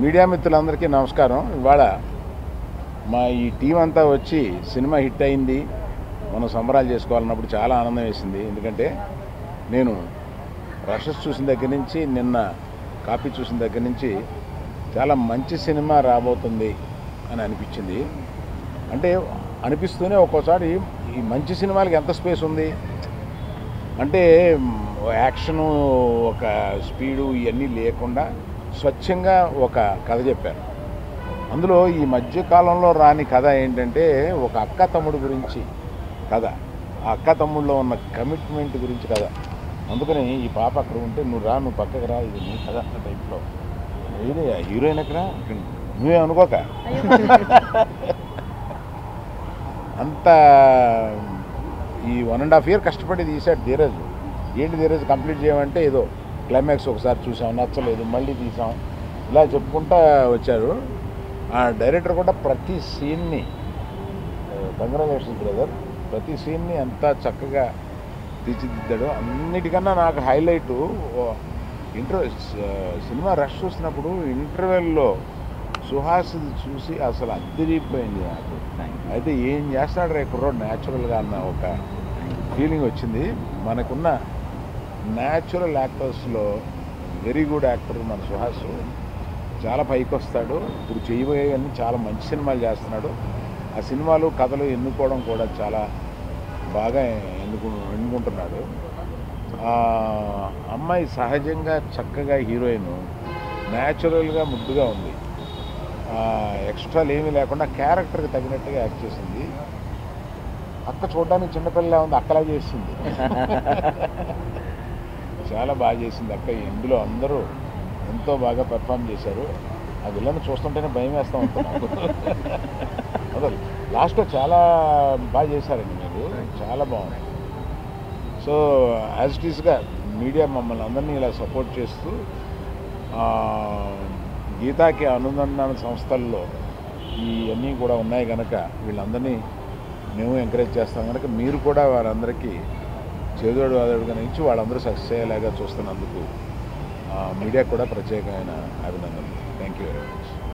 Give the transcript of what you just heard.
Media మిత్రులందరికీ నమస్కారం. ఇవాళ మా ఈ టీం అంతా వచ్చి సినిమా హిట్ అయింది, మనం సంబరాలు చేసుకోవాలన్నప్పుడు చాలా ఆనందం వేసింది. ఎందుకంటే నేను రషెస్ చూసిన దగ్గర నుంచి, నిన్న కాపీ చూసిన దగ్గర నుంచి చాలా మంచి సినిమా రాబోతుంది అని అనిపించింది. అంటే అనిపిస్తూనే ఒక్కోసారి ఈ మంచి సినిమాలకి ఎంత స్పేస్ ఉంది అంటే, యాక్షను, ఒక స్పీడు ఇవన్నీ లేకుండా స్వచ్ఛంగా ఒక కథ చెప్పారు. అందులో ఈ మధ్యకాలంలో రాని కథ ఏంటంటే, ఒక అక్క తమ్ముడు గురించి కథ, ఆ అక్క తమ్ముళ్ళలో ఉన్న కమిట్మెంట్ గురించి కథ. అందుకని ఈ పాప అక్కడ ఉంటే, నువ్వు పక్కకు రా, ఇది నీ కథ అన్న టైప్లో. ఏది హీరోయిన్ అక్కడ నువ్వే అనుకోక అంత ఈ 1.5 year కష్టపడి తీశాడు ధీరజ్. ఏంటి ధీరజ్ కంప్లీట్ చేయమంటే, ఏదో క్లైమాక్స్ ఒకసారి చూసాం, నచ్చలేదు, మళ్ళీ తీసాం, ఇలా చెప్పుకుంటా వచ్చారు. ఆ డైరెక్టర్ కూడా ప్రతి సీన్ని, కంగ్రాచులేషన్స్ బ్రదర్, ప్రతి సీన్ని అంతా చక్కగా తీర్చిదిద్దాడు. అన్నిటికన్నా నాకు హైలైటు సినిమా రష్ చూసినప్పుడు ఇంటర్వెల్లో సుహాస్ చూసి అసలు అద్దరిపోయింది నాకు. అయితే ఏం చేస్తాడు రే కుర్రోడు న్యాచురల్గా అన్న ఒక ఫీలింగ్ వచ్చింది. మనకున్న న్యాచురల్ యాక్టర్స్లో వెరీ గుడ్ యాక్టర్ మన సుహాస్. చాలా పైకి వస్తాడు. ఇప్పుడు చేయబోయేవన్నీ చాలా మంచి సినిమాలు చేస్తున్నాడు. ఆ సినిమాలు కథలు ఎన్నుకోవడం కూడా చాలా బాగా ఎన్నుకుంటున్నాడు. అమ్మాయి సహజంగా చక్కగా హీరోయిన్, న్యాచురల్గా ముద్దుగా ఉంది. ఎక్స్ట్రాలు ఏమీ లేకుండా క్యారెక్టర్కి తగినట్టుగా యాక్ట్ చేసింది. అక్క చూడడానికి చిన్నపిల్ల ఉంది, అక్కలా చేసింది. చాలా బాగా చేసింది అక్క. ఇందులో అందరూ ఎంతో బాగా పెర్ఫామ్ చేశారు. ఆ విలన్ చూస్తుంటేనే భయం వేస్తూ ఉంటున్నాను. అసలు లాస్ట్లో చాలా బాగా చేశారండి మీరు, చాలా బాగుంది. సో యాజ్ ఇట్ ఈస్గా మీడియా మమ్మల్ని అందరినీ ఇలా సపోర్ట్ చేస్తూ, గీతాకి అనుబంధ సంస్థల్లో ఇవన్నీ కూడా ఉన్నాయి కనుక వీళ్ళందరినీ మేము ఎంకరేజ్ చేస్తాం కనుక మీరు కూడా వారందరికీ చేదోడు వాదోడుగా ఇచ్చి వాళ్ళందరూ సక్సెస్ అయ్యేలాగా చూస్తున్నందుకు మీడియా కూడా ప్రత్యేకమైన అభినందనలు. Thank you very much.